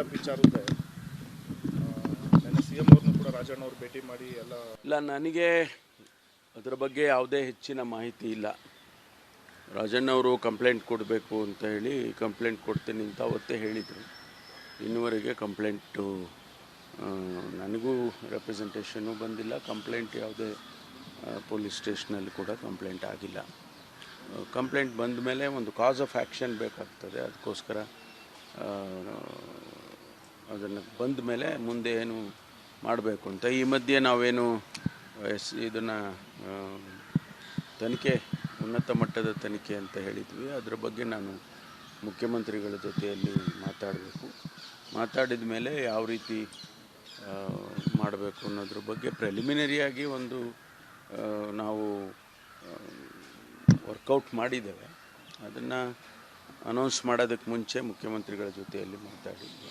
App ವಿಚಾರದ್ದೇ ನನ್ನ C M ಅವ್ರನ್ನೂ ಕೂಡ ರಾಜಣ್ಣ ಅವರು ಭೇಟಿ ಮಾಡಿ ಎಲ್ಲ ಇಲ್ಲ, ನನಗೆ ಅದರ ಬಗ್ಗೆ ಯಾವುದೇ ಹೆಚ್ಚಿನ ಮಾಹಿತಿ ಇಲ್ಲ. ರಾಜಣ್ಣವರು ಕಂಪ್ಲೇಂಟ್ ಕೊಡಬೇಕು ಅಂತ ಹೇಳಿ ಕಂಪ್ಲೇಂಟ್ ಕೊಡ್ತೀನಿ ಅಂತ ಅವತ್ತೇ ಹೇಳಿದರು. ಇನ್ನುವರೆಗೆ ಕಂಪ್ಲೇಂಟು ನನಗೂ ರೆಪ್ರೆಸೆಂಟೇಷನು ಬಂದಿಲ್ಲ. ಕಂಪ್ಲೇಂಟ್ ಯಾವುದೇ ಪೊಲೀಸ್ ಸ್ಟೇಷನಲ್ಲಿ ಕೂಡ ಕಂಪ್ಲೇಂಟ್ ಆಗಿಲ್ಲ. ಕಂಪ್ಲೇಂಟ್ ಬಂದ ಮೇಲೆ ಒಂದು ಕಾಸ್ ಆಫ್ ಆ್ಯಕ್ಷನ್ ಬೇಕಾಗ್ತದೆ. ಅದಕ್ಕೋಸ್ಕರ ಅದನ್ನು ಬಂದ ಮೇಲೆ ಮುಂದೆ ಏನು ಮಾಡಬೇಕು ಅಂತ. ಈ ಮಧ್ಯೆ ನಾವೇನು ಇದನ್ನು ತನಿಖೆ, ಉನ್ನತ ಮಟ್ಟದ ತನಿಖೆ ಅಂತ ಹೇಳಿದ್ವಿ. ಅದರ ಬಗ್ಗೆ ನಾನು ಮುಖ್ಯಮಂತ್ರಿಗಳ ಜೊತೆಯಲ್ಲಿ ಮಾತಾಡಿದ ಮೇಲೆ ಯಾವ ರೀತಿ ಮಾಡಬೇಕು ಅನ್ನೋದ್ರ ಬಗ್ಗೆ ಪ್ರೆಲಿಮಿನರಿಯಾಗಿ ಒಂದು ನಾವು ವರ್ಕೌಟ್ ಮಾಡಿದ್ದೇವೆ. ಅದನ್ನು ಅನೌನ್ಸ್ ಮಾಡೋದಕ್ಕೆ ಮುಂಚೆ ಮುಖ್ಯಮಂತ್ರಿಗಳ ಜೊತೆಯಲ್ಲಿ ಮಾತಾಡಿದ್ವಿ.